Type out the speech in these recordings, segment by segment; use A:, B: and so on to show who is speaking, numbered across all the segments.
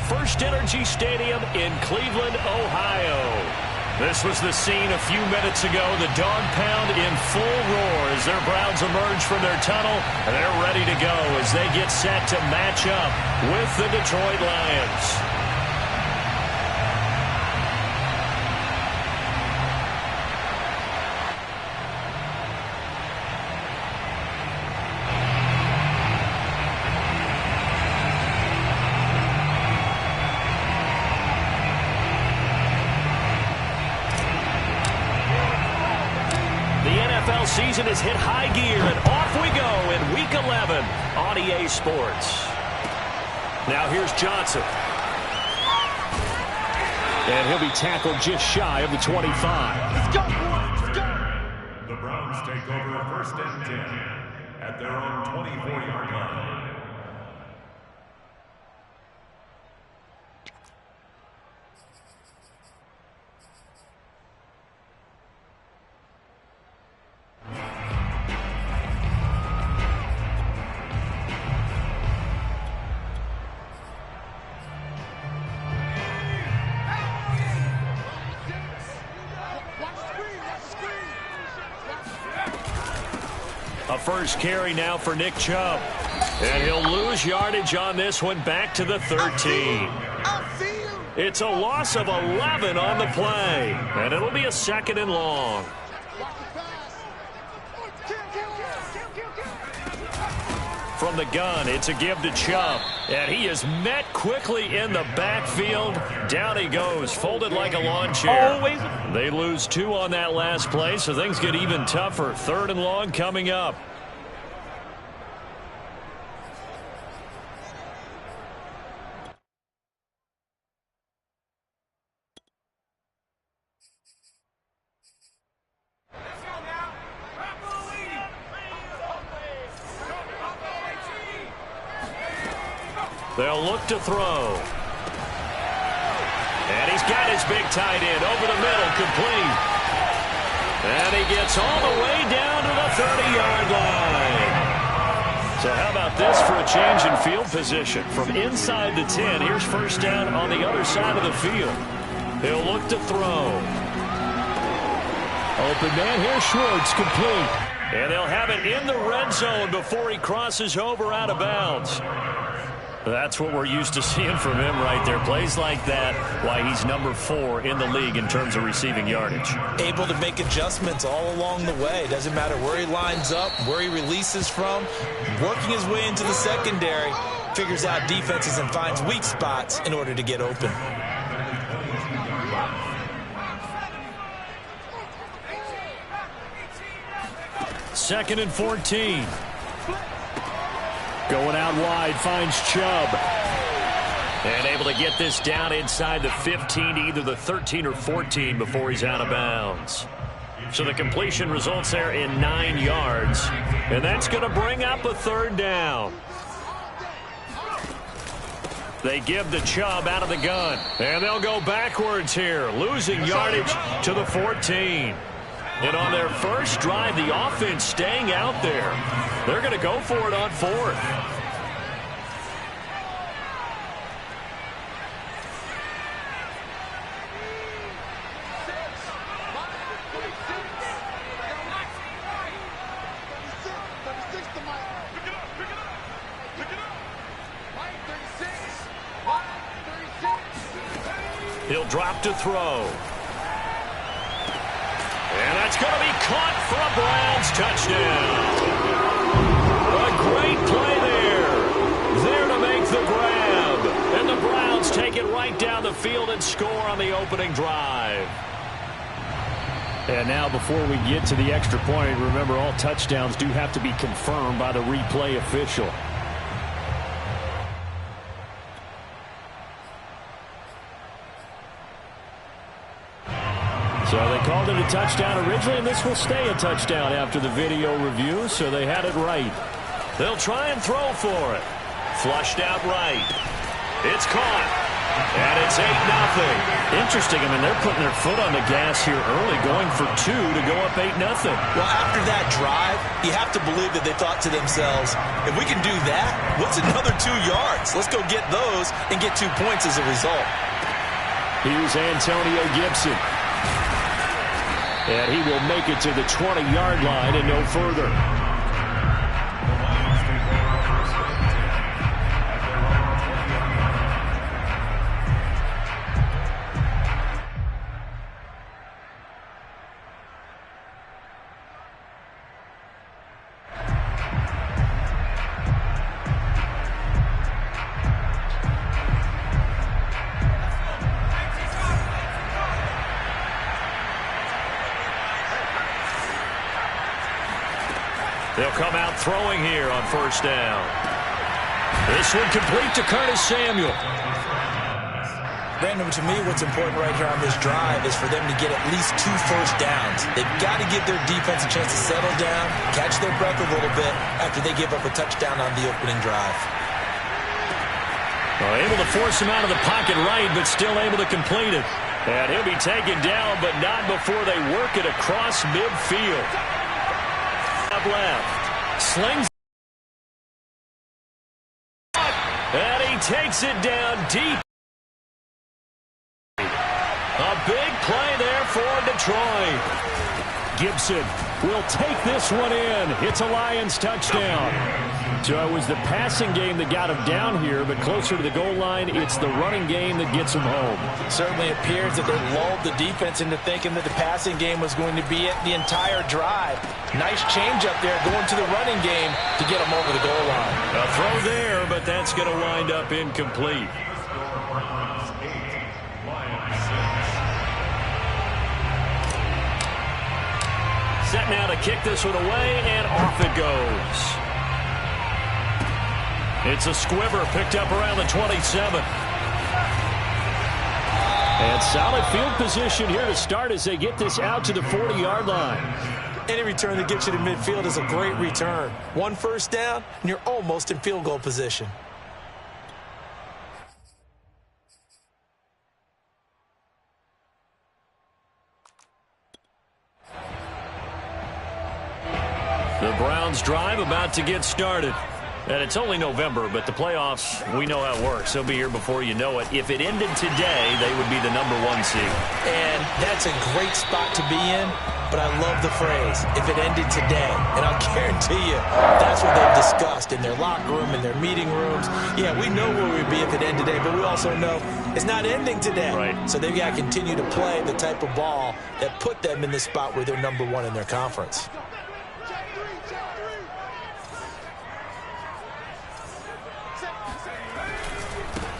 A: First Energy Stadium in Cleveland, Ohio. This was the scene a few minutes ago. The dog pound in full roar as their Browns emerge from their tunnel. And they're ready to go as they get set to match up with the Detroit Lions. Season has hit high gear, and off we go in Week 11 on EA Sports. Now here's Johnson. And he'll be tackled just shy of the 25.
B: Let's go, boys. Let's go.
C: The Browns take over first and 10 at their own 24-yard line.
A: A first carry now for Nick Chubb. And he'll lose yardage on this one, back to the 13. It's a loss of 11 on the play. And it'll be a 2nd and long. From the gun, it's a give to Chubb. And he is met quickly in the backfield. Down he goes, folded like a lawn chair.
B: Always.
A: They lose 2 on that last play, so things get even tougher. 3rd and long coming up. They'll look to throw. And he's got his big tight end over the middle, complete. And he gets all the way down to the 30-yard line. So how about this for a change in field position? From inside the 10, here's first down on the other side of the field. He'll look to throw. Open man here, Schwartz, complete. And they'll have it in the red zone before he crosses over out of bounds. That's what we're used to seeing from him right there. Plays like that, why he's number 4 in the league in terms of receiving yardage.
D: Able to make adjustments all along the way. Doesn't matter where he lines up, where he releases from. Working his way into the secondary, figures out defenses and finds weak spots in order to get open.
A: Second and 14. Going out wide, finds Chubb. And able to get this down inside the 15 to either the 13 or 14 before he's out of bounds. So the completion results there in 9 yards. And that's going to bring up a 3rd down. They give the Chubb out of the gun. And they'll go backwards here, losing yardage to the 14. And on their first drive, the offense staying out there. They're going to go for it on 4th. He'll drop to throw. And that's going to be caught for a Browns touchdown. A great play there. There to make the grab. And the Browns take it right down the field and score on the opening drive. And now before we get to the extra point, remember all touchdowns do have to be confirmed by the replay official. So they called it a touchdown originally, and this will stay a touchdown after the video review, so they had it right. They'll try and throw for it. Flushed out right. It's caught. And it's 8-0. Interesting. I mean, they're putting their foot on the gas here early, going for 2 to go up 8-0.
D: Well, after that drive, you have to believe that they thought to themselves, if we can do that, what's another 2 yards? Let's go get those and get 2 points as a result.
A: Here's Antonio Gibson. And he will make it to the 20-yard line and no further. They'll come out throwing here on first down. This one complete to Curtis Samuel.
D: Brandon, to me, what's important right here on this drive is for them to get at least 2 first downs. They've got to give their defense a chance to settle down, catch their breath a little bit after they give up a touchdown on the opening drive.
A: Well, able to force him out of the pocket right, but still able to complete it. And he'll be taken down, but not before they work it across midfield. Up left. Slings. And he takes it down deep. A big play there for Detroit. Gibson will take this one in. It's a Lions touchdown. So it was the passing game that got him down here, but closer to the goal line, it's the running game that gets him home.
D: Certainly appears that they lulled the defense into thinking that the passing game was going to be it the entire drive. Nice change up there going to the running game to get him over the goal line.
A: A throw there, but that's going to wind up incomplete. Set now to kick this one away, and off it goes. It's a squibber picked up around the 27. And solid field position here to start as they get this out to the 40-yard line.
D: Any return that gets you to midfield is a great return. 1 first down, and you're almost in field goal position.
A: The Browns drive about to get started. And it's only November, but the playoffs, we know how it works. They'll be here before you know it. If it ended today, they would be the #1 seed.
D: And that's a great spot to be in, but I love the phrase, if it ended today. And I'll guarantee you, that's what they've discussed in their locker room, in their meeting rooms. Yeah, we know where we'd be if it ended today, but we also know it's not ending today.
A: Right.
D: So they've got to continue to play the type of ball that put them in the spot where they're #1 in their conference.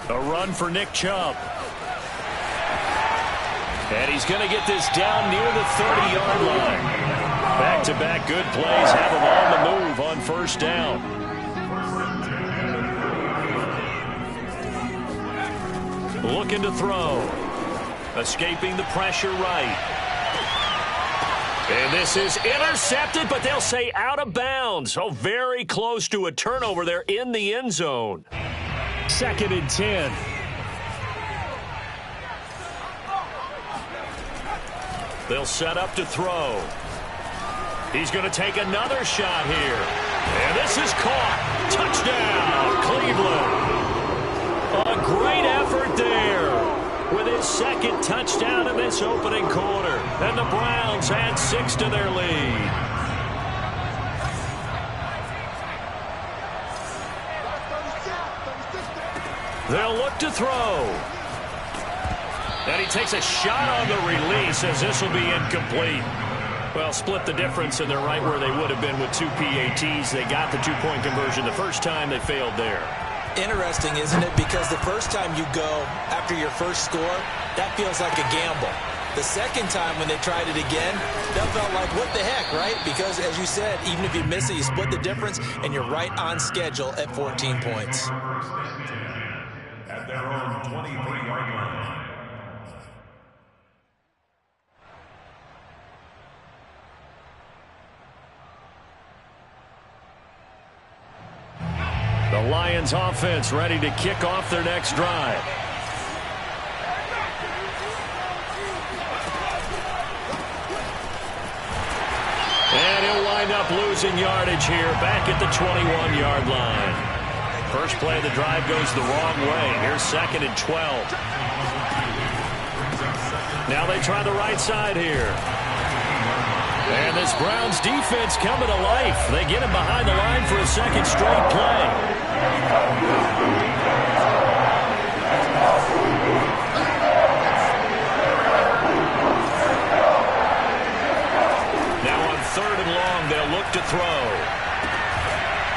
A: A run for Nick Chubb. And he's going to get this down near the 30-yard line. Back-to-back good plays have him on the move on first down. Looking to throw. Escaping the pressure right. And this is intercepted, but they'll say out of bounds. Oh, very close to a turnover there in the end zone. 2nd and 10. They'll set up to throw. He's going to take another shot here. And this is caught. Touchdown, Cleveland. A great effort there with his 2nd touchdown in this opening quarter. And the Browns add 6 to their lead. They'll look to throw. And he takes a shot on the release as this will be incomplete. Well, split the difference, and they're right where they would have been with 2 PATs. They got the 2-point conversion. The first time they failed there.
D: Interesting, isn't it? Because the first time you go after your first score, that feels like a gamble. The second time when they tried it again, that felt like, what the heck, right? Because, as you said, even if you miss it, you split the difference, and you're right on schedule at 14 points.
C: At their own 23-yard line.
A: The Lions offense ready to kick off their next drive. losing yardage here back at the 21-yard line. First play of the drive goes the wrong way. Here's 2nd and 12. Now they try the right side here. And this Browns defense coming to life. They get him behind the line for a second straight play. Now on 3rd and long, they'll look to throw.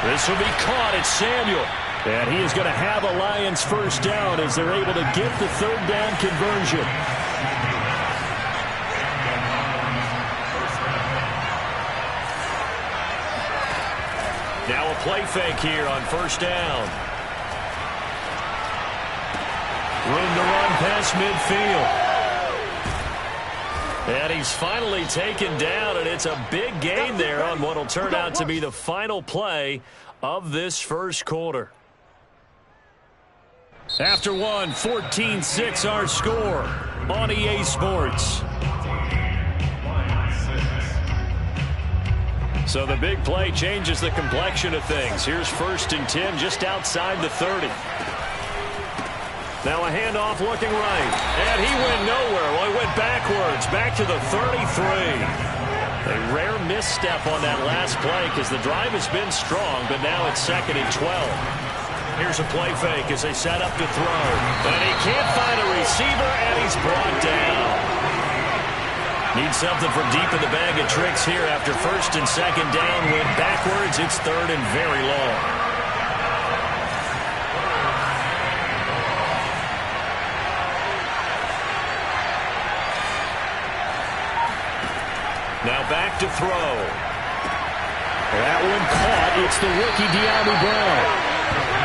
A: This will be caught. It's Samuel. And he is going to have a Lions first down as they're able to get the 3rd down conversion. Now a play fake here on 1st down. Room to run past midfield. And he's finally taken down, and it's a big gain there on what will turn out to be the final play of this first quarter. After one, 14-6 our score on EA Sports. So the big play changes the complexion of things. Here's 1st and 10 just outside the 30. Now a handoff looking right. And he went nowhere. Well, he went backwards, back to the 33. A rare misstep on that last play because the drive has been strong, but now it's 2nd and 12. Here's a play fake as they set up to throw. And he can't find a receiver, and he's brought down. Needs something from deep in the bag of tricks here after 1st and 2nd down. Went backwards. It's 3rd and very long. Now back to throw. That one caught. It's the rookie De'Ami Brown.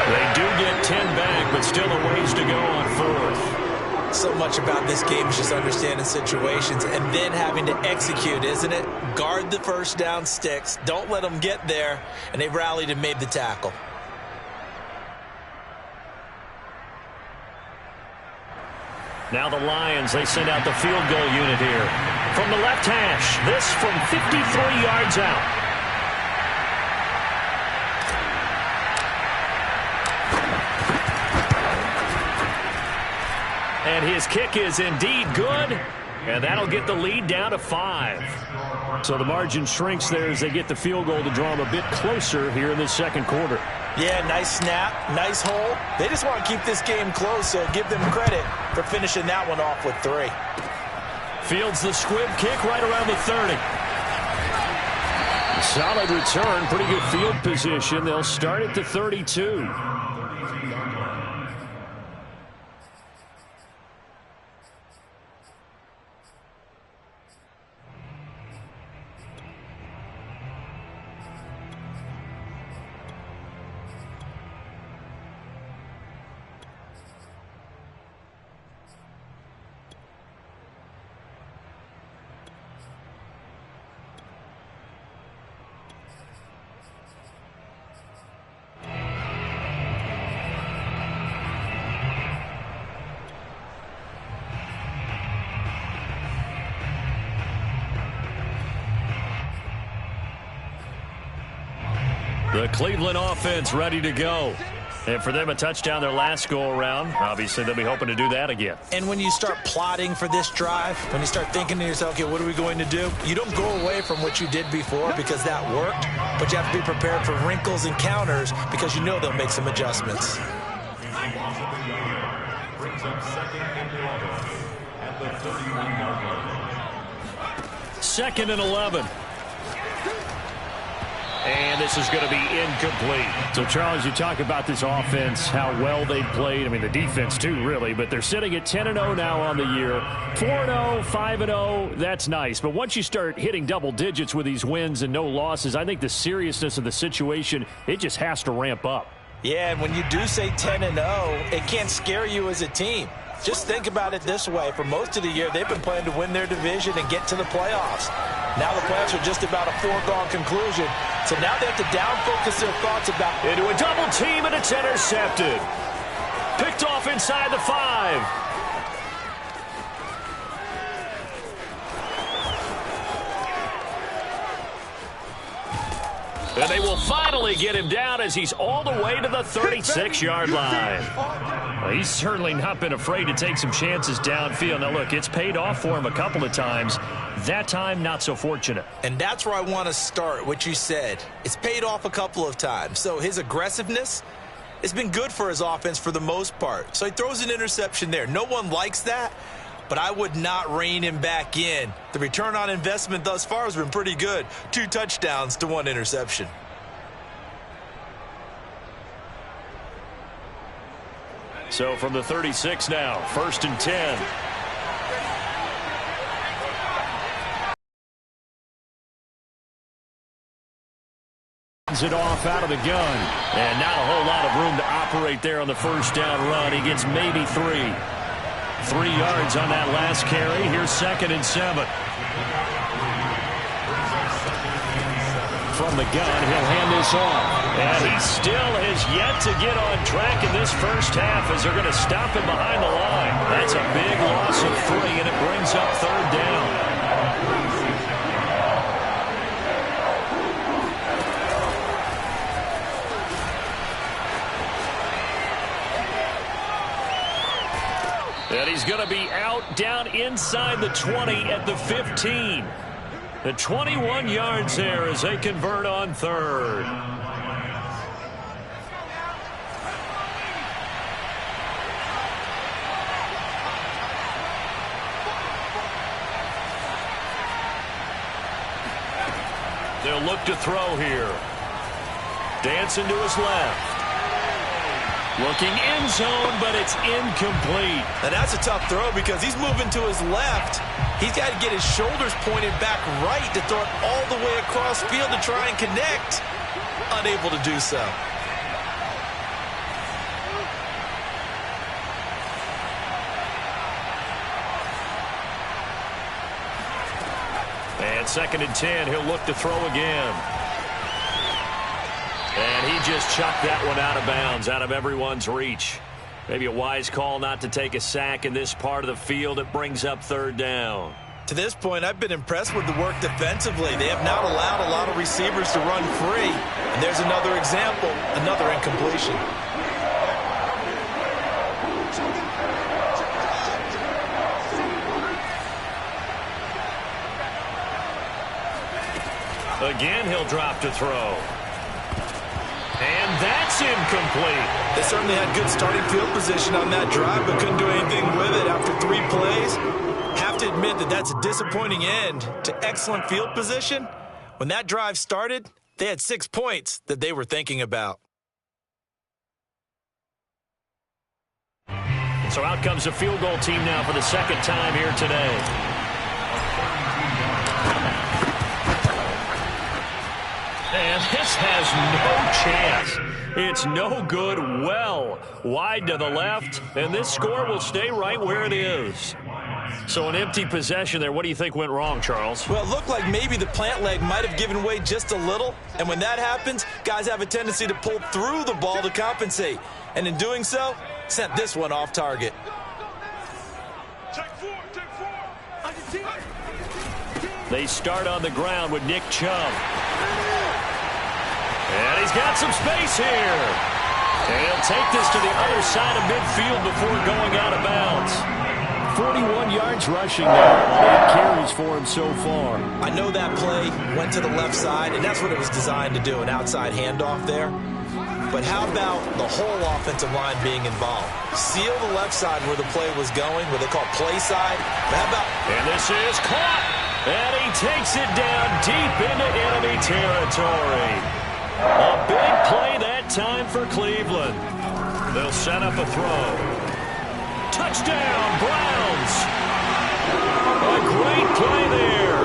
A: They do get 10 back, but still a ways to go on 4th.
D: So much about this game is just understanding situations and then having to execute, isn't it? Guard the first down sticks. Don't let them get there. And they rallied and made the tackle.
A: Now the Lions, they send out the field goal unit here. From the left hash, this from 53 yards out. And his kick is indeed good, and that'll get the lead down to 5. So the margin shrinks there as they get the field goal to draw them a bit closer here in the second quarter.
D: Yeah, nice snap, nice hole. They just want to keep this game close, so give them credit for finishing that one off with 3.
A: Fields the squib kick right around the 30. Solid return, pretty good field position. They'll start at the 32. The Cleveland offense ready to go. And for them, a touchdown their last go-around. Obviously, they'll be hoping to do that again.
D: And when you start plotting for this drive, when you start thinking to yourself, okay, what are we going to do? You don't go away from what you did before because that worked, but you have to be prepared for wrinkles and counters because you know they'll make some adjustments.
C: Brings up 2nd and 11 at the 31-yard line.
A: 2nd and 11. And this is going to be incomplete. So, Charles, you talk about this offense, how well they played. I mean, the defense, too, really. But they're sitting at 10-0 now on the year. 4-0, 5-0, that's nice. But once you start hitting double digits with these wins and no losses, I think the seriousness of the situation, it just has to ramp up.
D: Yeah, and when you do say 10-0, it can't scare you as a team. Just think about it this way. For most of the year, they've been playing to win their division and get to the playoffs. Now the playoffs are just about a foregone conclusion. So now they have to down-focus their thoughts about...
A: Into a double team, and it's intercepted. Picked off inside the 5. They will finally get him down as he's all the way to the 36-yard line.
E: Well, he's certainly not been afraid to take some chances downfield. Now, look, it's paid off for him a couple of times. That time, not so fortunate.
D: And that's where I want to start, what you said. It's paid off a couple of times. So his aggressiveness, it's been good for his offense for the most part. So he throws an interception there. No one likes that, but I would not rein him back in. The return on investment thus far has been pretty good. 2 touchdowns to 1 interception.
A: So from the 36 now, 1st and 10. It off out of the gun. And not a whole lot of room to operate there on the first down run. He gets maybe 3. 3 yards on that last carry. Here's 2nd and 7. From the gun, he'll hand this off. And he still has yet to get on track in this first half as they're going to stop him behind the line. That's a big loss of 3, and it brings up 3rd down. And he's going to be out down inside the 20 at the 15. The 21 yards there as they convert on 3rd. They'll look to throw here. Dancing to his left. Looking end zone, but it's incomplete.
D: And that's a tough throw because he's moving to his left. He's got to get his shoulders pointed back right to throw it all the way across field to try and connect. Unable to do so.
A: And 2nd and 10, he'll look to throw again. And he just chucked that one out of bounds, out of everyone's reach. Maybe a wise call not to take a sack in this part of the field. It brings up 3rd down.
D: To this point, I've been impressed with the work defensively. They have not allowed a lot of receivers to run free. And there's another example, another incompletion.
A: Again, he'll drop to throw. And that's incomplete.
D: They certainly had good starting field position on that drive, but couldn't do anything with it after 3 plays. Have to admit that that's a disappointing end to excellent field position. When that drive started, they had 6 points that they were thinking about.
A: So out comes the field goal team now for the 2nd time here today. And this has no chance. It's no good. Well wide to the left, and this score will stay right where it is. So an empty possession there. What do you think went wrong, Charles?
D: Well, it looked like maybe the plant leg might have given way just a little, and when that happens, guys have a tendency to pull through the ball to compensate, and in doing so, sent this one off target.
A: They start on the ground with Nick Chubb. And he's got some space here. And he'll take this to the other side of midfield before going out of bounds. 41 yards rushing now. 8 carries for him so far.
D: I know that play went to the left side, and that's what it was designed to do, an outside handoff there. But how about the whole offensive line being involved? Seal the left side where the play was going, what they call play side. But how about...
A: And this is caught. And he takes it down deep into enemy territory. A big play that time for Cleveland. They'll set up a throw. Touchdown, Browns. A great play there.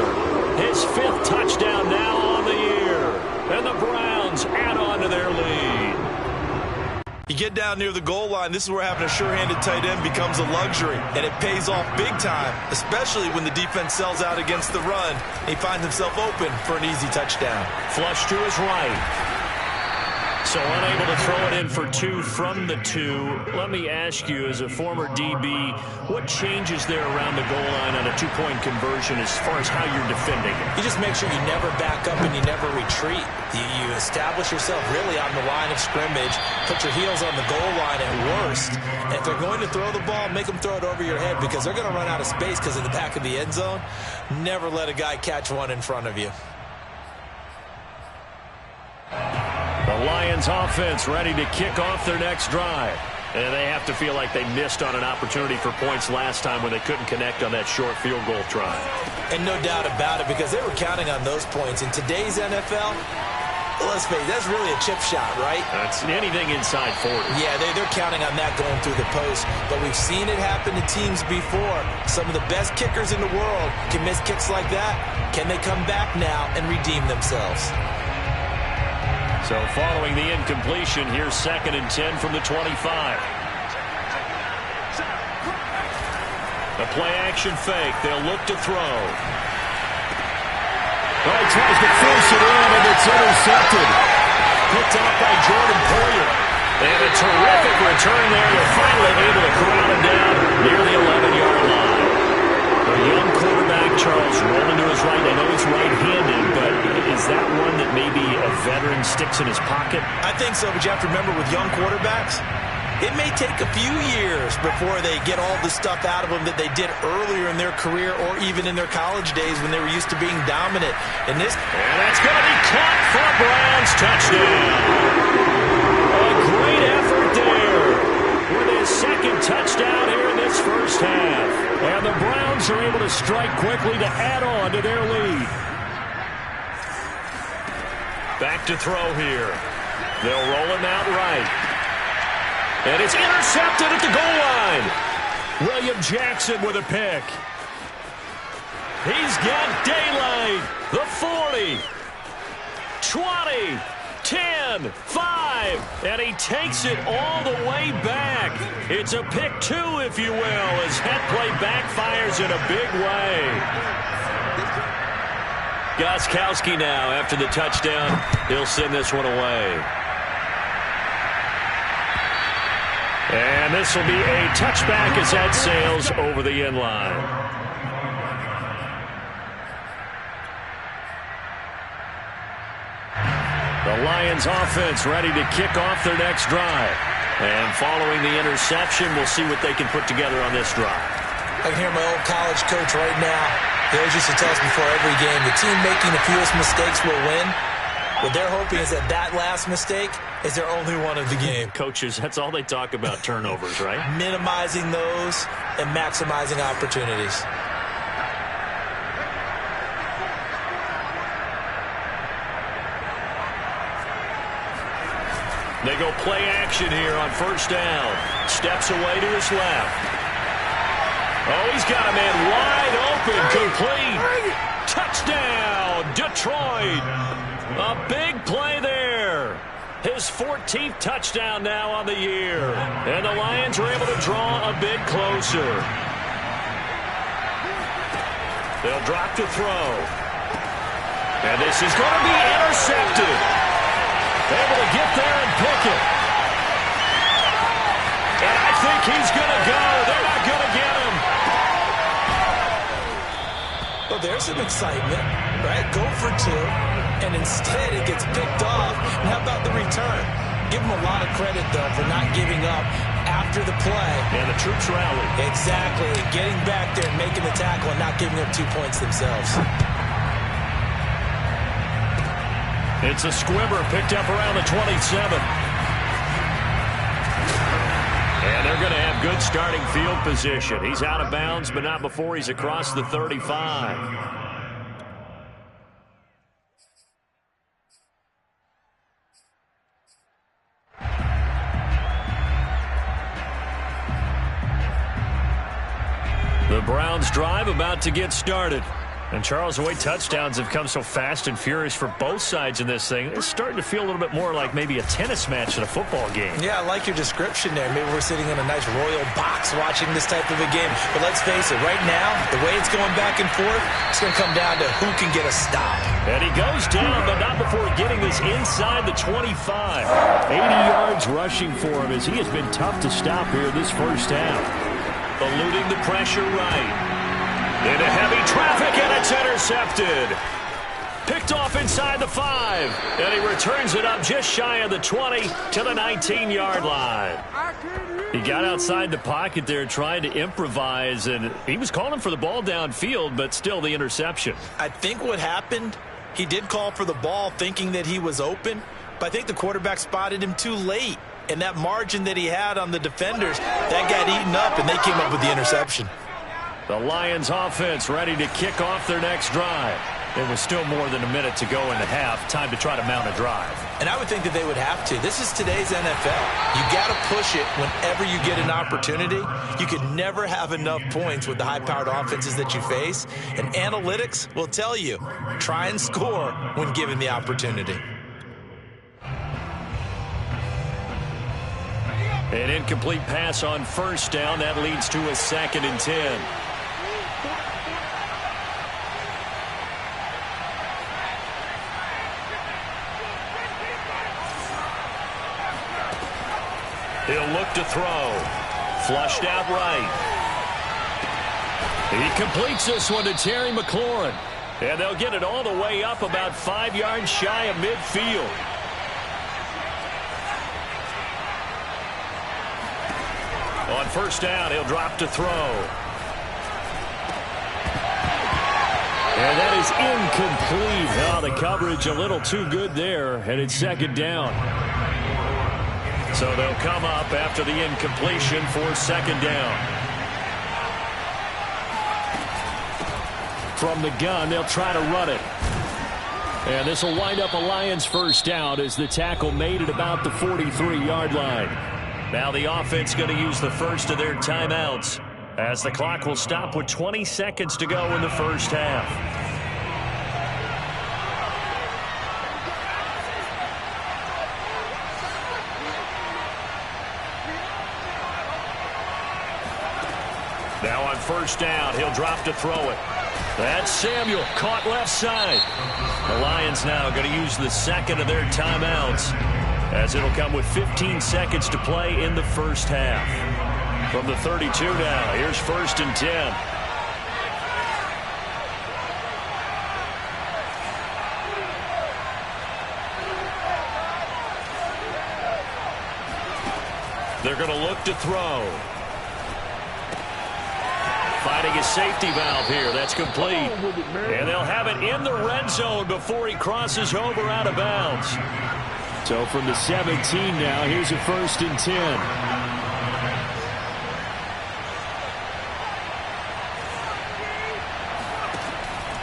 A: His 5th touchdown now on the year. And the Browns add on to their lead.
D: You get down near the goal line, this is where having a sure-handed tight end becomes a luxury, and it pays off big time, especially when the defense sells out against the run. He finds himself open for an easy touchdown.
A: Flush to his right.
E: So unable to throw it in for 2 from the 2. Let me ask you, as a former DB, what changes there around the goal line on a 2-point conversion as far as how you're defending it?
D: You just make sure you never back up and you never retreat. You establish yourself really on the line of scrimmage, put your heels on the goal line at worst. And if they're going to throw the ball, make them throw it over your head because they're going to run out of space because of the back of the end zone. Never let a guy catch one in front of you.
E: The Lions offense ready to kick off their next drive. And they have to feel like they missed on an opportunity for points last time when they couldn't connect on that short field goal try.
D: And no doubt about it, because they were counting on those points. In today's NFL, let's face it, that's really a chip shot, right?
E: That's anything inside 40.
D: Yeah, they're counting on that going through the post. But we've seen it happen to teams before. Some of the best kickers in the world can miss kicks like that. Can they come back now and redeem themselves?
E: So following the incompletion, here's 2nd and 10 from the 25. A play-action fake. They'll look to throw.
A: He tries to force it in, and it's intercepted.
E: Picked off by Jordan Poyer. And a terrific return there. They're finally able to corral him down near the 11-yard line. A young quarterback, Charles, rolling to his right. I know he's right-handed, but is that one that maybe a veteran sticks in his pocket?
D: I think so, but you have to remember with young quarterbacks, it may take a few years before they get all the stuff out of them that they did earlier in their career or even in their college days when they were used to being dominant. And
E: that's going to be caught for a Browns touchdown. A great effort there with his 2nd touchdown here in this first half. And the Browns are able to strike quickly to add on to their lead. Back to throw here. They'll roll him out right. And it's intercepted at the goal line. William Jackson with a pick. He's got daylight. The 40. 20. 10, 5, and he takes it all the way back. It's a pick 2, if you will, as that play backfires in a big way. Gostkowski now, after the touchdown, he'll send this one away. And this will be a touchback as that sails over the end line. The Lions offense ready to kick off their next drive. And following the interception, we'll see what they can put together on this drive.
D: I can hear my old college coach right now. He always used to tell us before every game, the team making the fewest mistakes will win. What they're hoping is that last mistake is their only one of the game.
E: Coaches, that's all they talk about, turnovers, right?
D: Minimizing those and maximizing opportunities.
E: They go play action here on 1st down. Steps away to his left. Oh, he's got a man wide open, complete. Touchdown, Detroit. A big play there. His 14th touchdown now on the year. And the Lions are able to draw a bit closer. They'll drop to throw. And this is going to be intercepted. Able to get there and pick it. And I think he's going to go. They're not going to get him.
D: Well, there's some excitement, right? Go for 2, and instead it gets picked off. And how about the return? Give them a lot of credit, though, for not giving up after the play.
E: And the troops rally.
D: Exactly. Getting back there and making the tackle and not giving up 2 points themselves.
E: It's a squibber picked up around the 27. And they're going to have good starting field position. He's out of bounds, but not before he's across the 35. The Browns drive about to get started. And, Charles, the way touchdowns have come so fast and furious for both sides in this thing, it's starting to feel a little bit more like maybe a tennis match in a football game.
D: Yeah, I like your description there. Maybe we're sitting in a nice royal box watching this type of a game. But let's face it, right now, the way it's going back and forth, it's going to come down to who can get a stop.
E: And he goes down, but not before getting this inside the 25. 80 yards rushing for him as he has been tough to stop here this first half. Eluding the pressure right. Into heavy traffic, and it's intercepted. Picked off inside the 5. And he returns it up just shy of the 20 to the 19-yard line. He got outside the pocket there trying to improvise, and he was calling for the ball downfield, but still the interception.
D: I think what happened, he did call for the ball thinking that he was open, but I think the quarterback spotted him too late. And that margin that he had on the defenders, that got eaten up, and they came up with the interception.
E: The Lions offense ready to kick off their next drive. It was still more than a minute to go in the half. Time to try to mount a drive.
D: And I would think that they would have to. This is today's NFL. You got to push it whenever you get an opportunity. You can never have enough points with the high-powered offenses that you face. And analytics will tell you, try and score when given the opportunity.
E: An incomplete pass on first down. That leads to a 2nd and 10. He'll look to throw. Flushed out right. He completes this one to Terry McLaurin. And they'll get it all the way up about 5 yards shy of midfield. On first down, he'll drop to throw. And that is incomplete. Oh, the coverage a little too good there, and it's 2nd down. So they'll come up after the incompletion for 2nd down. From the gun, they'll try to run it. And this will wind up a Lions first down as the tackle made at about the 43-yard line. Now the offense going to use the first of their timeouts as the clock will stop with 20 seconds to go in the first half. Now on first down, he'll drop to throw it. That's Samuel, caught left side. The Lions now going to use the second of their timeouts, as it'll come with 15 seconds to play in the first half. From the 32 now, here's 1st and 10. They're going to look to throw. Finding his safety valve here. That's complete. And they'll have it in the red zone before he crosses over out of bounds. So from the 17 now, here's a 1st and 10.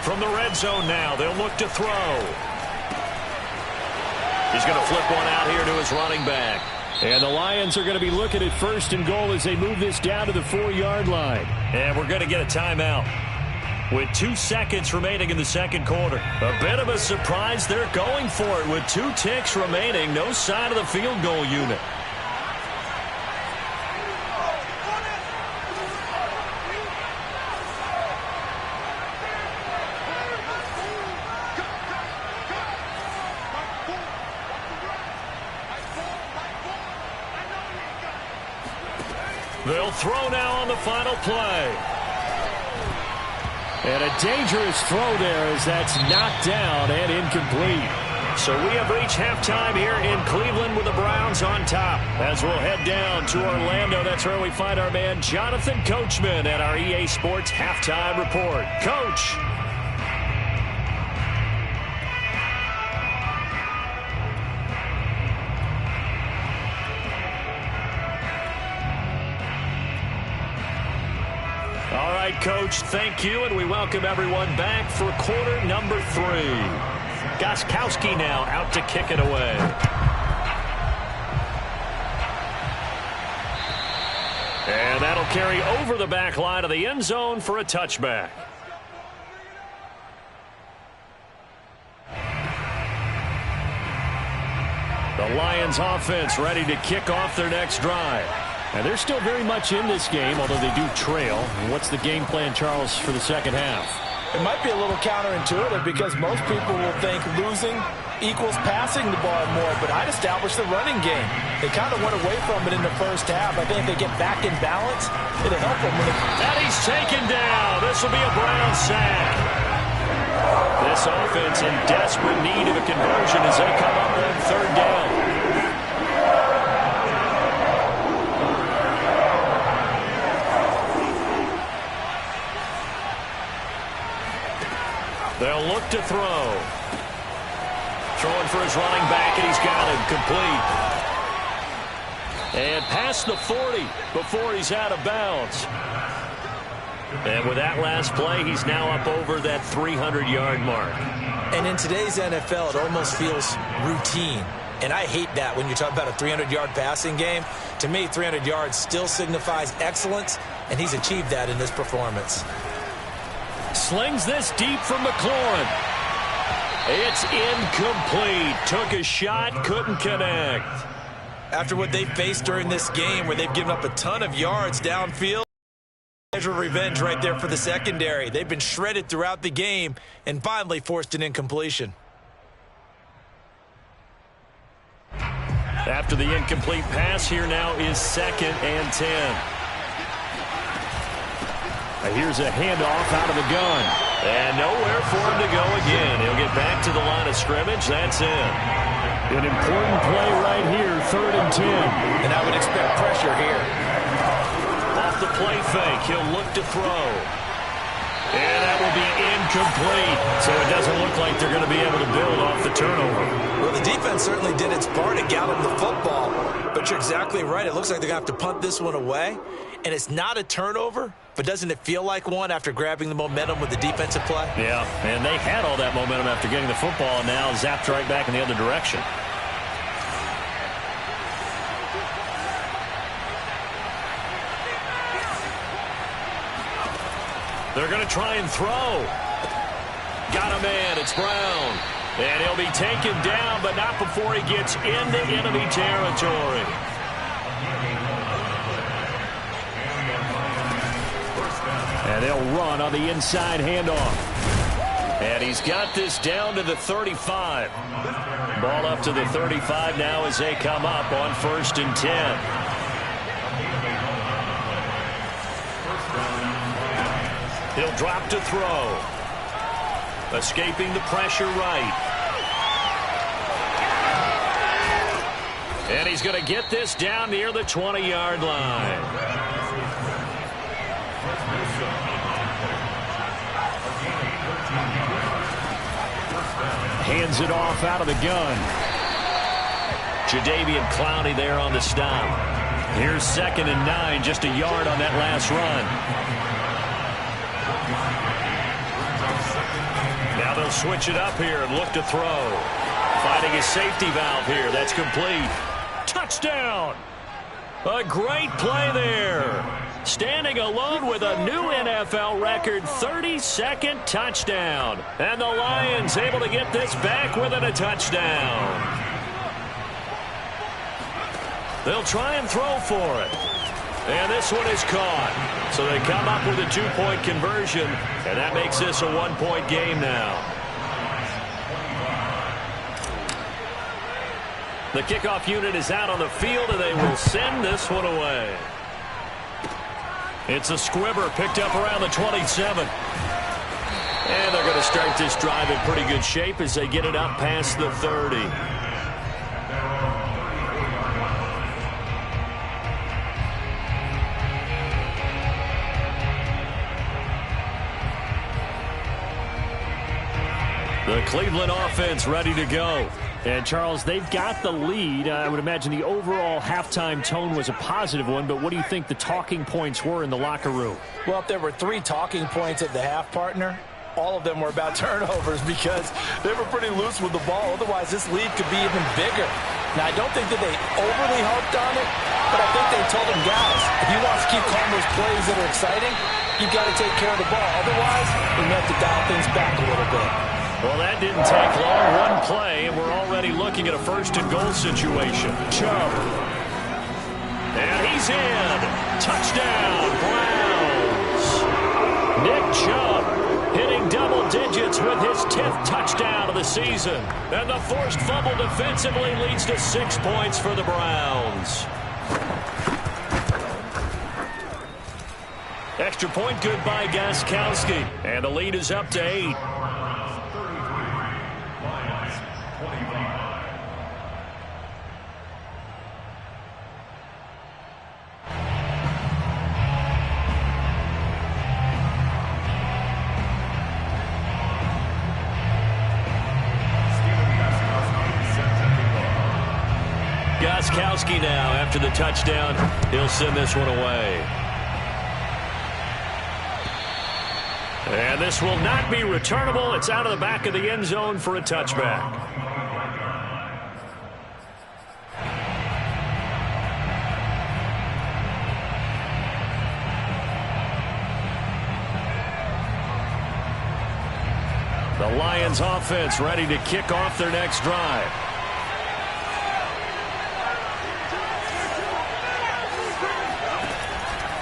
E: From the red zone now, they'll look to throw. He's going to flip one out here to his running back. And the Lions are going to be looking at 1st and goal as they move this down to the 4-yard line. And we're going to get a timeout with 2 seconds remaining in the second quarter. A bit of a surprise. They're going for it with 2 ticks remaining. No sign of the field goal unit. They'll throw now on the final play. And a dangerous throw there as that's knocked down and incomplete. So we have reached halftime here in Cleveland with the Browns on top. As we'll head down to Orlando, that's where we find our man Jonathan Coachman at our EA Sports Halftime Report. Coach. All right, Coach, thank you, and we welcome everyone back for quarter number 3. Gostkowski now out to kick it away. And that'll carry over the back line of the end zone for a touchback. The Lions offense ready to kick off their next drive. And they're still very much in this game, although they do trail. What's the game plan, Charles, for the second half?
D: It might be a little counterintuitive because most people will think losing equals passing the ball more, but I'd establish the running game. They kind of went away from it in the first half. I think if they get back in balance, it'll help them.
E: And he's taken down. This will be a Brown sack. This offense in desperate need of a conversion as they come up on third down. They'll look to throw. Throwing for his running back, and he's got him complete. And past the 40 before he's out of bounds. And with that last play, he's now up over that 300-yard mark.
D: And in today's NFL, it almost feels routine. And I hate that when you talk about a 300-yard passing game. To me, 300 yards still signifies excellence, and he's achieved that in this performance.
E: Slings this deep from McLaurin. It's incomplete. Took a shot, couldn't connect.
D: After what they faced during this game where they've given up a ton of yards downfield, measure of revenge right there for the secondary. They've been shredded throughout the game and finally forced an incompletion.
E: After the incomplete pass, here now is 2nd and 10. Here's a handoff out of the gun. And nowhere for him to go again. He'll get back to the line of scrimmage. That's it. An important play right here, 3rd and 10.
D: And I would expect pressure here.
E: Off the play fake, he'll look to throw. And that will be incomplete. So it doesn't look like they're going to be able to build off the turnover.
D: Well, the defense certainly did its part to got him the football. But you're exactly right. It looks like they're going to have to punt this one away. And it's not a turnover, but doesn't it feel like one after grabbing the momentum with the defensive play?
E: Yeah, and they had all that momentum after getting the football, and now zapped right back in the other direction. They're going to try and throw. Got a man. It's Brown. And he'll be taken down, but not before he gets into enemy territory. And they'll run on the inside handoff. And he's got this down to the 35. Ball up to the 35 now as they come up on 1st and 10. He'll drop to throw. Escaping the pressure right. And he's going to get this down near the 20-yard line. Hands it off out of the gun. Jadeveon Clowney there on the stop. Here's 2nd and 9, just a yard on that last run. Now they'll switch it up here and look to throw. Finding his safety valve here. That's complete. Touchdown! A great play there. Standing alone with a new NFL record 32nd touchdown. And the Lions able to get this back within a touchdown. They'll try and throw for it. And this one is caught. So they come up with a 2-point conversion. And that makes this a 1-point game now. The kickoff unit is out on the field, and they will send this one away. It's a squibber picked up around the 27. And they're going to start this drive in pretty good shape as they get it up past the 30. The Cleveland offense ready to go. And, Charles, they've got the lead. I would imagine the overall halftime tone was a positive one, but what do you think the talking points were in the locker room?
D: Well, if there were 3 talking points at the half, partner, all of them were about turnovers because they were pretty loose with the ball. Otherwise, this lead could be even bigger. Now, I don't think that they overly harped on it, but I think they told them, guys, if you want to keep calling those plays that are exciting, you've got to take care of the ball. Otherwise, we have to dial things back a little bit.
A: Well, that didn't take long. One play, and we're already looking at a first-and-goal situation. Chubb. And he's in. Touchdown, Browns. Nick Chubb hitting double digits with his 10th touchdown of the season. And the forced fumble defensively leads to 6 points for the Browns. Extra point good by Gostkowski. And the lead is up to 8. Gostkowski now after the touchdown. He'll send this one away. And this will not be returnable. It's out of the back of the end zone for a touchback. The Lions offense ready to kick off their next drive.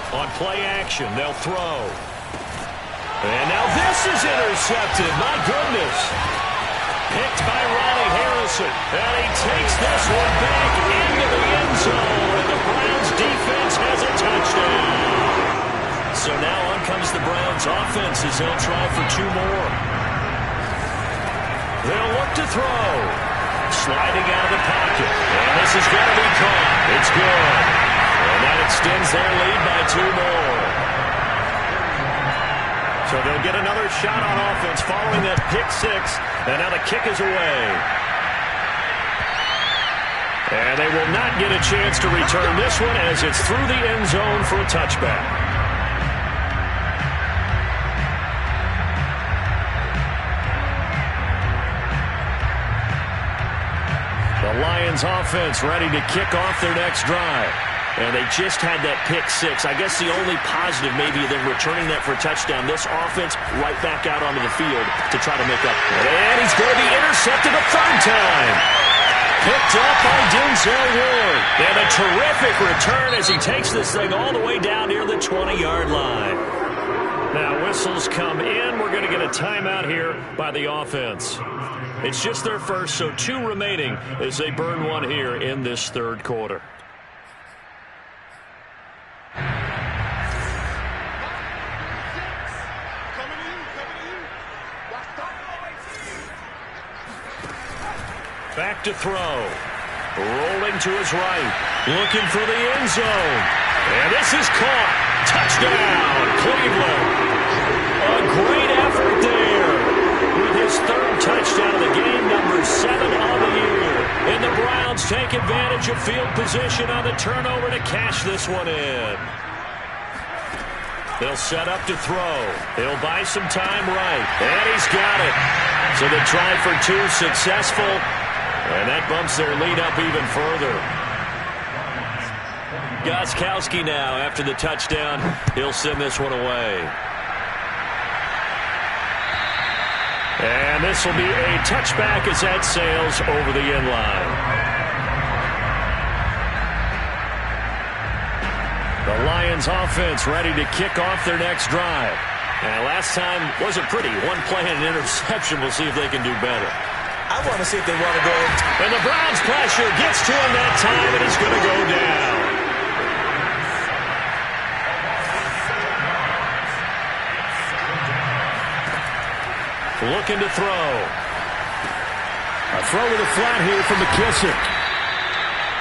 A: On play action, they'll throw. And now this is intercepted. My goodness. Picked by Ronnie Harrison. And he takes this one back into the end zone. And the Browns defense has a touchdown. So now on comes the Browns offense as they'll try for 2 more. They'll look to throw. Sliding out of the pocket. And this is going to be caught. It's good. And that extends their lead by 2 more. So they'll get another shot on offense following that pick 6. And now the kick is away. And they will not get a chance to return this one as it's through the end zone for a touchback. The Lions offense ready to kick off their next drive. And they just had that pick 6. I guess the only positive maybe than returning that for a touchdown. This offense right back out onto the field to try to make up. And he's going to be intercepted a 3rd time. Picked up by Denzel Ward. And a terrific return as he takes this thing all the way down near the 20-yard line. Now whistles come in. We're going to get a timeout here by the offense. It's just their first, so 2 remaining as they burn one here in this 3rd quarter. Back to throw. Rolling to his right. Looking for the end zone. And this is caught. Touchdown, Cleveland. A great effort there. With his 3rd touchdown of the game, number 7 on the year. And the Browns take advantage of field position on the turnover to cash this one in. They'll set up to throw. He'll buy some time right. And he's got it. So the try for 2 successful. And that bumps their lead up even further. Gostkowski now after the touchdown. He'll send this one away. And this will be a touchback as that sails over the end line. The Lions offense ready to kick off their next drive. And last time wasn't pretty. 1 play and an interception. We'll see if they can do better.
D: I want to see if they want to go.
A: And the Browns pressure gets to him that time, and he's going to go down. Looking to throw. A throw to the flat here from McKissick.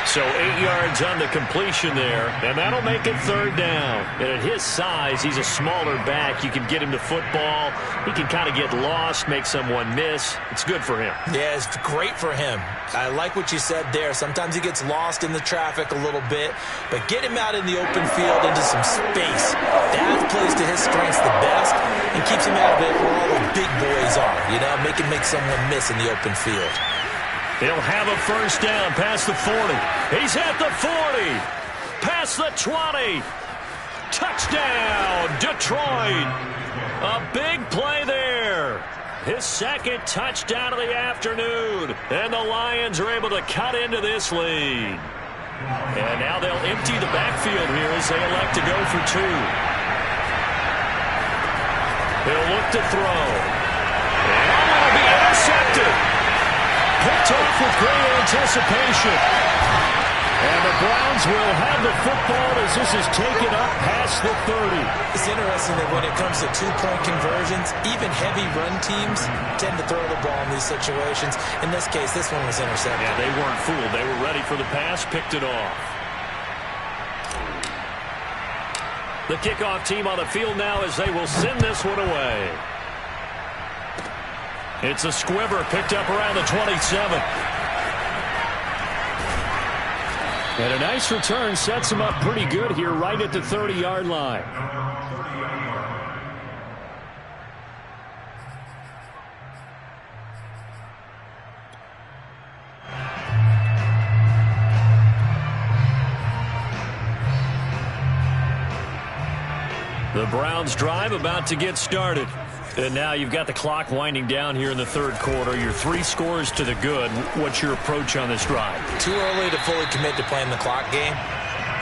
A: So 8 yards on the completion there, and that'll make it 3rd down. And at his size, he's a smaller back. You can get him to football. He can kind of get lost, make someone miss. It's good for him.
D: Yeah, it's great for him. I like what you said there. Sometimes he gets lost in the traffic a little bit, but get him out in the open field into some space. That plays to his strengths the best and keeps him out of it where all the big boys are. You know, make someone miss in the open field.
A: He'll have a 1st down past the 40. He's at the 40. Past the 20. Touchdown, Detroit. A big play there.
E: his second touchdown of the afternoon. And the Lions are able to cut into this lead. And now they'll empty the backfield here as they elect to go for two. He'll look to throw. And that'll be intercepted. Picked off with great anticipation. And the Browns will have the football as this is taken up past the 30.
D: It's interesting that when it comes to two-point conversions, even heavy run teams tend to throw the ball in these situations. In this case, this one was intercepted.
E: Yeah, they weren't fooled. They were ready for the pass, picked it off. The kickoff team on the field now as they will send this one away. It's a squiver picked up around the 27. And a nice return sets him up pretty good here right at the 30-yard line. The Browns drive about to get started. And now you've got the clock winding down here in the third quarter. Your 3 scores to the good. What's your approach on this drive?
D: Too early to fully commit to playing the clock game.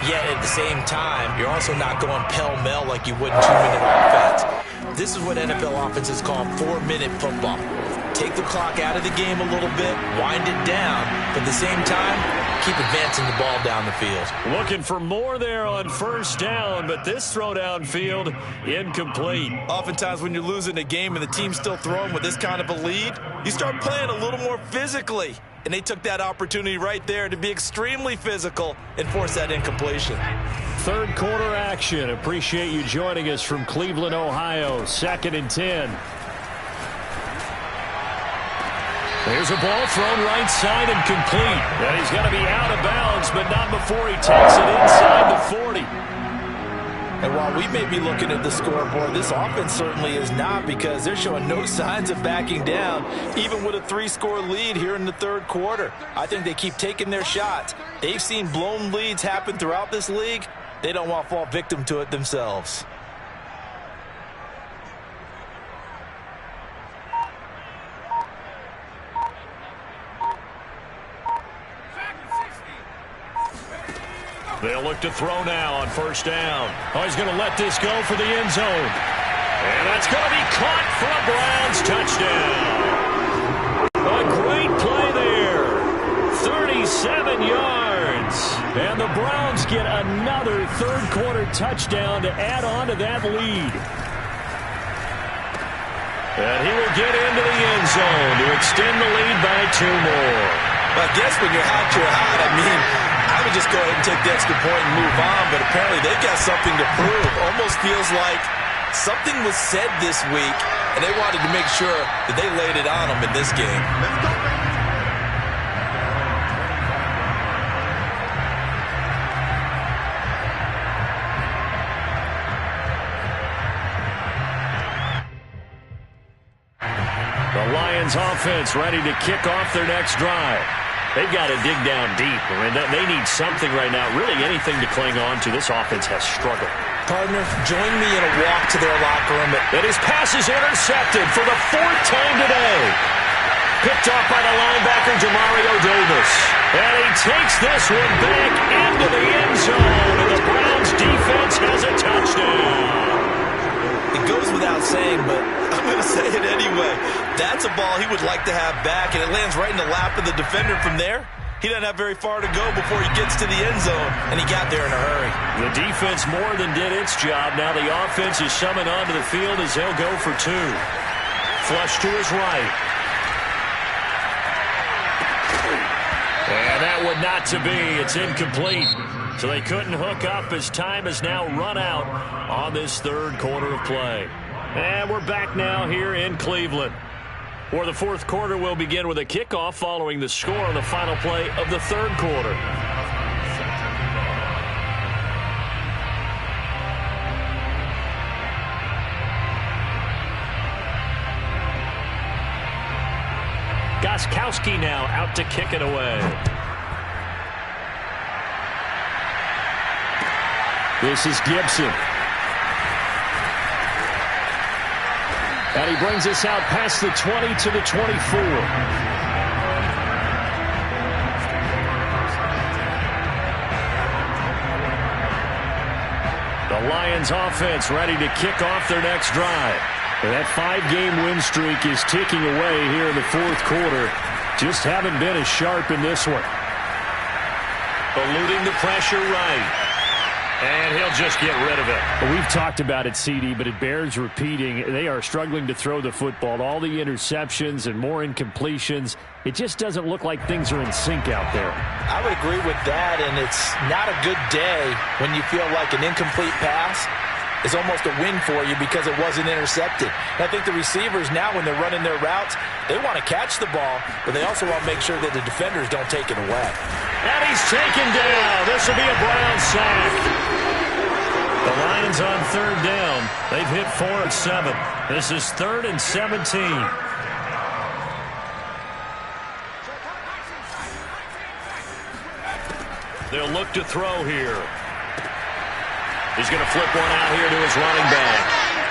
D: Yet at the same time, you're also not going pell-mell like you would in 2-minute offense. This is what NFL offenses call 4-minute football. Take the clock out of the game a little bit, wind it down, but at the same time, keep advancing the ball down the field.
E: Looking for more there on first down, but this throw downfield incomplete.
D: Oftentimes when you're losing a game and the team's still throwing with this kind of a lead, you start playing a little more physically. And they took that opportunity right there to be extremely physical and force that incompletion.
E: Third quarter action. Appreciate you joining us from Cleveland, Ohio. 2nd and 10. There's a ball thrown right side and complete. And he's going to be out of bounds, but not before he takes it inside the 40.
D: And while we may be looking at the scoreboard, this offense certainly is not, because they're showing no signs of backing down, even with a 3-score lead here in the third quarter. I think they keep taking their shots. They've seen blown leads happen throughout this league. They don't want to fall victim to it themselves.
E: They'll look to throw now on first down. Oh, he's going to let this go for the end zone. And that's going to be caught for a Browns touchdown. A great play there. 37 yards. And the Browns get another third quarter touchdown to add on to that lead. And he will get into the end zone to extend the lead by 2 more.
D: Well, I guess when you're hot, you're hot. I mean, I would just go ahead and take the extra point and move on, but apparently they've got something to prove. Almost feels like something was said this week, and they wanted to make sure that they laid it on them in this game.
B: Let's go, baby.
E: The Lions offense ready to kick off their next drive. They've got to dig down deep, and they need something right now, really anything to cling on to. This offense has struggled.
D: Partner, join me in a walk to their locker room.
E: And his pass is intercepted for the 4th time today. Picked off by the linebacker, Jamario Davis. And he takes this one back into the end zone, and the Browns defense has a touchdown.
D: It goes without saying, but I'm going to say it anyway. That's a ball he would like to have back, and it lands right in the lap of the defender from there. He doesn't have very far to go before he gets to the end zone, and he got there in a hurry.
E: The defense more than did its job. Now the offense is summoned onto the field as they'll go for 2. Flush to his right. And that would not to be. It's incomplete. So they couldn't hook up as time has now run out on this third quarter of play. And we're back now here in Cleveland, where the fourth quarter will begin with a kickoff following the score on the final play of the third quarter. Gostkowski now out to kick it away. This is Gibson. And he brings us out past the 20 to the 24. The Lions offense ready to kick off their next drive. That 5-game win streak is ticking away here in the fourth quarter. Just haven't been as sharp in this one. Eluding the pressure right. And he'll just get rid of it. We've talked about it, CD, but it bears repeating. They are struggling to throw the football. All the interceptions and more incompletions. It just doesn't look like things are in sync out there.
D: I would agree with that, and it's not a good day when you feel like an incomplete pass is almost a win for you because it wasn't intercepted. And I think the receivers now, when they're running their routes, they want to catch the ball, but they also want to make sure that the defenders don't take it away.
E: And he's taken down. This will be a Brown sack. The Lions on third down. They've hit 4 of 7. This is 3rd and 17. They'll look to throw here. He's going to flip one out here to his running back.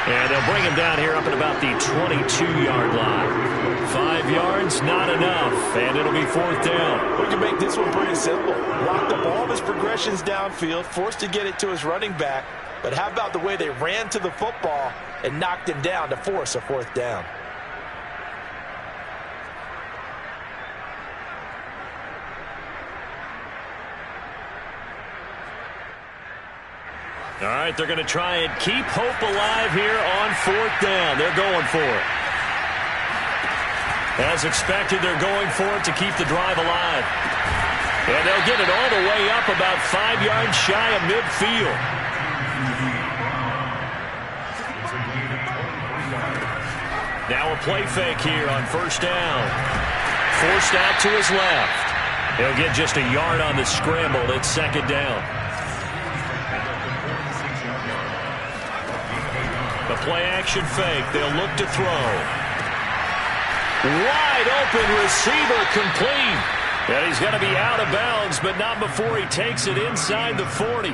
E: And they'll bring him down here up at about the 22-yard line. 5 yards, not enough. And it'll be 4th down.
D: We can make this one pretty simple. Locked up all of his progressions downfield, forced to get it to his running back. But how about the way they ran to the football and knocked him down to force a 4th down?
E: All right, they're going to try and keep hope alive here on 4th down. They're going for it. As expected, they're going for it to keep the drive alive. And they'll get it all the way up about 5 yards shy of midfield. Now a play fake here on 1st down. Forced out to his left. He'll get just a yard on the scramble. It's 2nd down. The play-action fake. They'll look to throw. Wide open receiver complete. And he's going to be out of bounds, but not before he takes it inside the 40.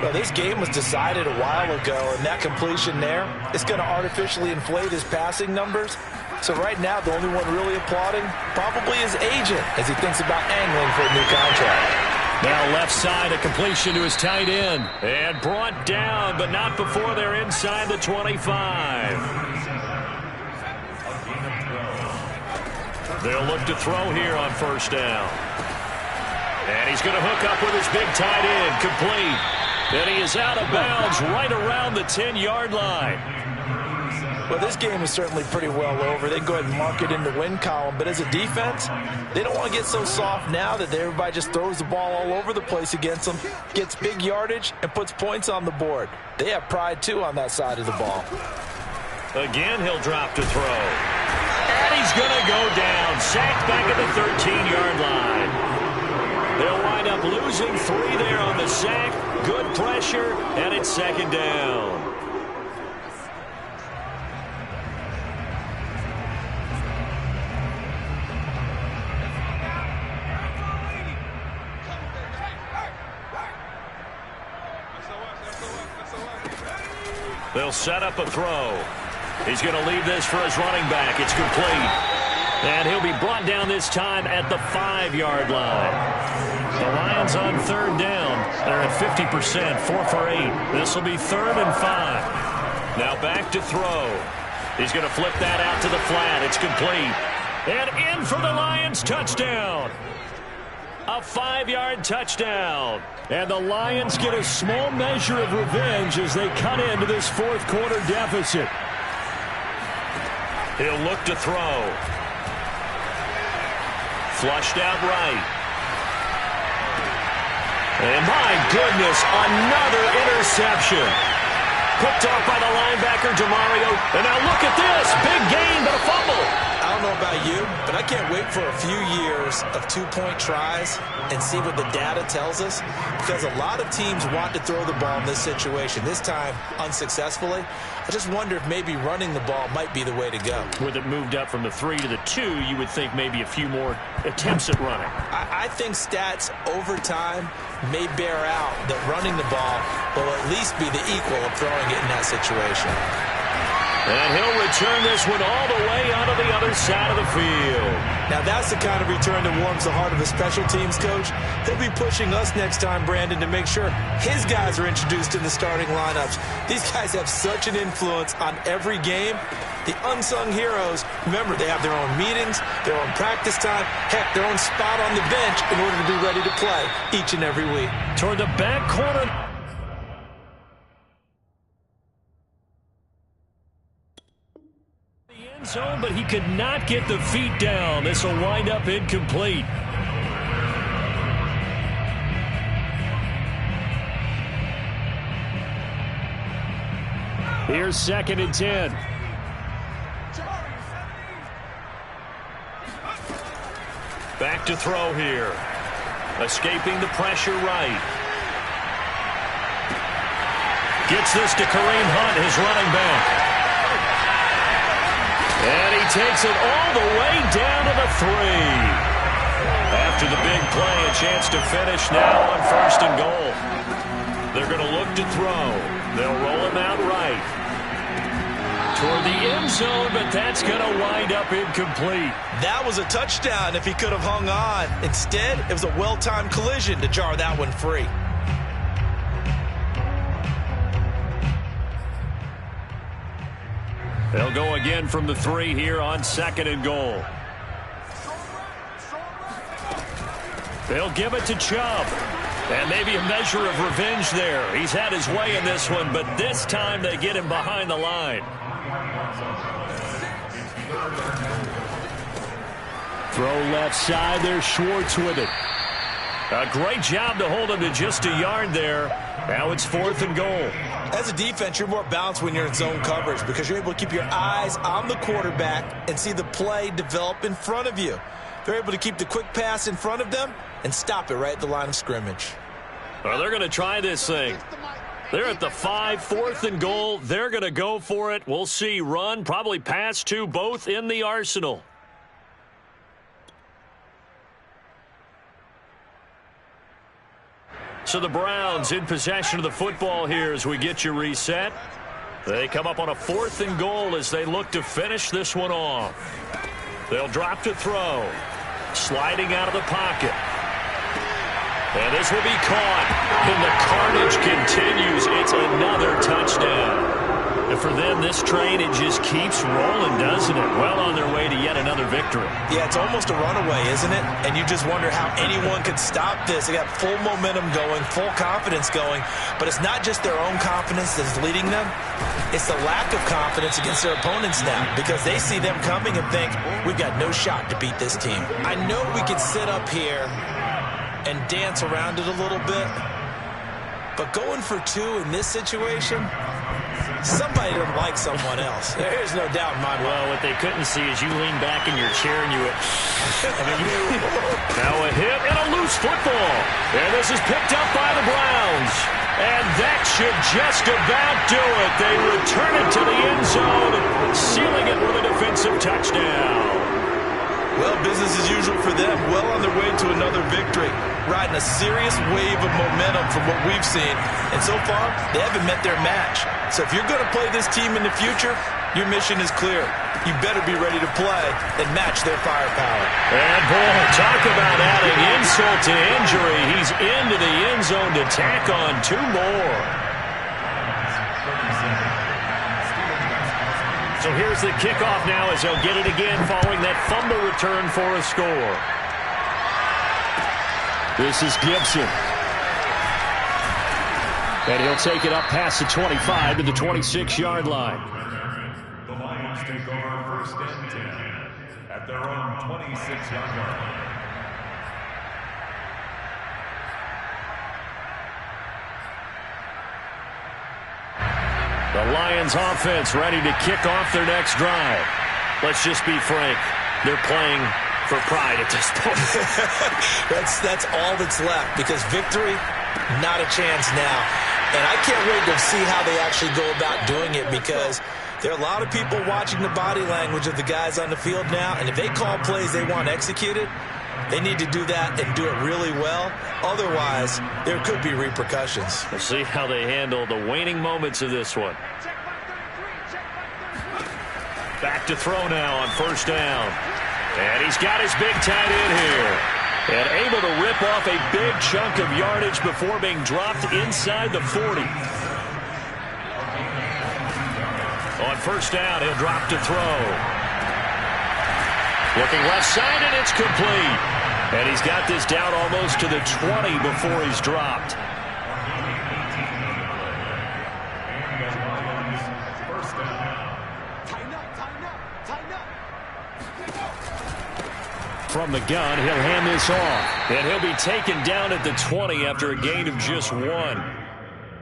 D: Well, this game was decided a while ago, and that completion there is going to artificially inflate his passing numbers. So right now, the only one really applauding probably his agent as he thinks about angling for a new contract.
E: Now left side, a completion to his tight end. And brought down, but not before they're inside the 25. They'll look to throw here on 1st down. And he's going to hook up with his big tight end, complete. And he is out of bounds right around the 10-yard line.
D: Well, this game is certainly pretty well over. They go ahead and mark it in the win column. But as a defense, they don't want to get so soft now that everybody just throws the ball all over the place against them, gets big yardage, and puts points on the board. They have pride, too, on that side of the ball.
E: Again, he'll drop to throw. And he's going to go down. Sacked back at the 13-yard line. They'll wind up losing 3 there on the sack. Good pressure, and it's 2nd down. They'll set up a throw. He's going to leave this for his running back. It's complete. And he'll be brought down this time at the 5-yard line. The Lions on 3rd down. They're at 50%, 4 for 8. This will be 3rd and 5. Now back to throw. He's going to flip that out to the flat. It's complete. And in for the Lions touchdown. A 5-yard touchdown. And the Lions get a small measure of revenge as they cut into this 4th quarter deficit. He'll look to throw. Flushed out right. And my goodness, another interception. Picked off by the linebacker, DeMario. And now look at this. Big gain, but a fumble.
D: I don't know about you, but I can't wait for a few years of 2-point tries and see what the data tells us, because a lot of teams want to throw the ball in this situation, this time unsuccessfully. I just wonder if maybe running the ball might be the way to go.
E: With it moved up from the 3 to the 2, you would think maybe a few more attempts at running.
D: I think stats over time may bear out that running the ball will at least be the equal of throwing it in that situation.
A: And he'll return this one all the way onto the other side of the field.
D: Now that's the kind of return that warms the heart of a special teams coach. He'll be pushing us next time, Brandon, to make sure his guys are introduced in the starting lineups. These guys have such an influence on every game. The unsung heroes, remember, they have their own meetings, their own practice time, heck, their own spot on the bench in order to be ready to play each and every week.
A: Toward the back corner. Zone, but he could not get the feet down. This will wind up incomplete. Here's 2nd and 10. Back to throw here. Escaping the pressure right. Gets this to Kareem Hunt, his running back. And he takes it all the way down to the 3. After the big play, a chance to finish now on 1st and goal. They're going to look to throw. They'll roll him out right. Toward the end zone, but that's going to wind up incomplete.
D: That was a touchdown if he could have hung on. Instead, it was a well-timed collision to jar that one free.
A: They'll go again from the 3 here on 2nd and goal. They'll give it to Chubb. And maybe a measure of revenge there. He's had his way in this one, but this time they get him behind the line. Throw left side there, Schwartz with it. A great job to hold him to just a yard there. Now it's 4th and goal.
D: As a defense, you're more balanced when you're in zone coverage because you're able to keep your eyes on the quarterback and see the play develop in front of you. They're able to keep the quick pass in front of them and stop it right at the line of scrimmage.
A: Well, they're going to try this thing. They're at the 5, 4th and goal. They're going to go for it. We'll see. Run, probably pass to both in the arsenal. So the Browns in possession of the football here as we get you reset. They come up on a 4th and goal as they look to finish this one off. They'll drop to throw. Sliding out of the pocket. And this will be caught. And the carnage continues. It's another touchdown. And for them, this train, it just keeps rolling, doesn't it? Well on their way to yet another victory.
D: Yeah, it's almost a runaway, isn't it? And you just wonder how anyone could stop this. They got full momentum going, full confidence going. But it's not just their own confidence that's leading them. It's the lack of confidence against their opponents now because they see them coming and think, we've got no shot to beat this team. I know we can sit up here and dance around it a little bit, but going for 2 in this situation, somebody doesn't like someone else. There's no doubt in my mind.
A: Well, what they couldn't see is you lean back in your chair and you went, now a hit and a loose football. And this is picked up by the Browns. And that should just about do it. They return it to the end zone, sealing it with a defensive touchdown.
D: Well, business as usual for them. Well on their way to another victory. Riding a serious wave of momentum from what we've seen. And so far, they haven't met their match. So if you're going to play this team in the future, your mission is clear. You better be ready to play and match their firepower.
A: And, boy, talk about adding insult to injury. He's into the end zone to tack on 2 more. So here's the kickoff now as they'll get it again following that fumble return for a score. This is Gibson. And he'll take it up past the 25 to the 26-yard line.
C: The Lions take over 1st and 10 at their own 26-yard line.
A: The Lions offense ready to kick off their next drive. Let's just be frank. They're playing for pride at this point.
D: That's all that's left because victory, not a chance now. And I can't wait to see how they actually go about doing it because there are a lot of people watching the body language of the guys on the field now. And if they call plays they want executed, they need to do that and do it really well. Otherwise, there could be repercussions.
A: We'll see how they handle the waning moments of this one.
E: Back to throw now on first down. And he's got his big tight end here. And able to rip off a big chunk of yardage before being dropped inside the 40. On first down, he'll drop to throw. Looking left side, and it's complete. And he's got this down almost to the 20 before he's dropped. From the gun, he'll hand this off. And he'll be taken down at the 20 after a gain of just 1.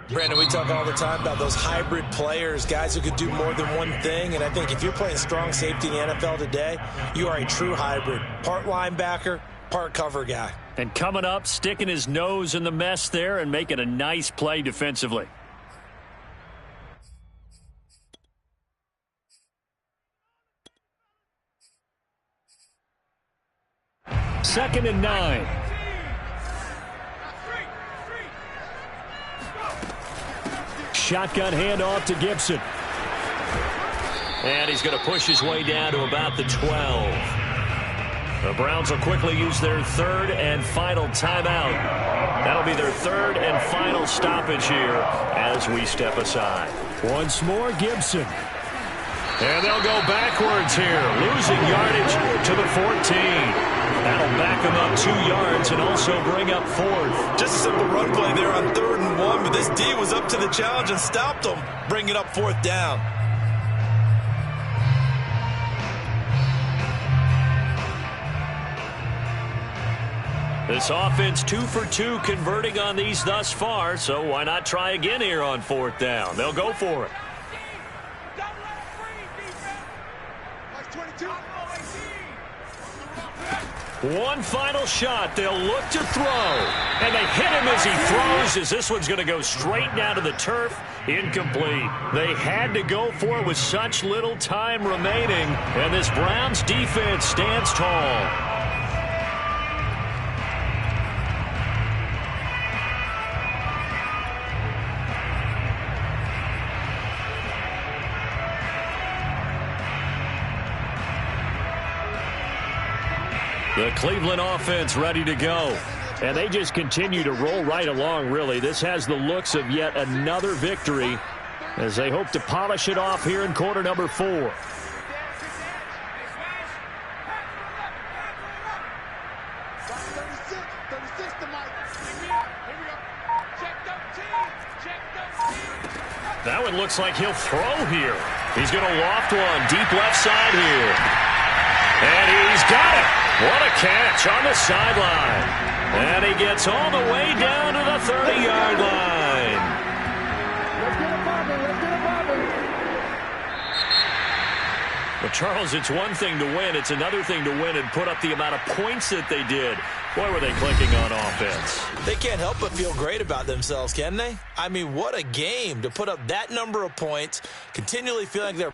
D: Brandon, we talk all the time about those hybrid players, guys who could do more than one thing. And I think if you're playing strong safety in the NFL today, you are a true hybrid. Part linebacker, part cover guy.
E: And coming up, sticking his nose in the mess there and making a nice play defensively. Second and 9. Shotgun handoff to Gibson. And he's going to push his way down to about the 12. The Browns will quickly use their third and final timeout. That'll be their third and final stoppage here as we step aside. Once more, Gibson. And they'll go backwards here, losing yardage to the 14. That'll back them up 2 yards and also bring up 4th.
D: Just a simple run play there on 3rd and 1, but this D was up to the challenge and stopped them, bringing up 4th down.
E: This offense 2 for 2 converting on these thus far, so why not try again here on 4th down? They'll go for it. One final shot. They'll look to throw. And they hit him as he throws, as this one's going to go straight down to the turf. Incomplete. They had to go for it with such little time remaining. And this Browns defense stands tall. The Cleveland offense ready to go. And they just continue to roll right along, really. This has the looks of yet another victory as they hope to polish it off here in quarter number 4. That one looks like he'll throw here. He's going to loft one deep left side here. And he's got it. What a catch on the sideline. And he gets all the way down to the 30-yard line.
B: Let's get it poppin'. Let's get it poppin'.
E: Well, Charles, it's one thing to win. It's another thing to win and put up the amount of points that they did. Boy, were they clicking on offense.
D: They can't help but feel great about themselves, can they? I mean, what a game to put up that number of points, continually feeling like they're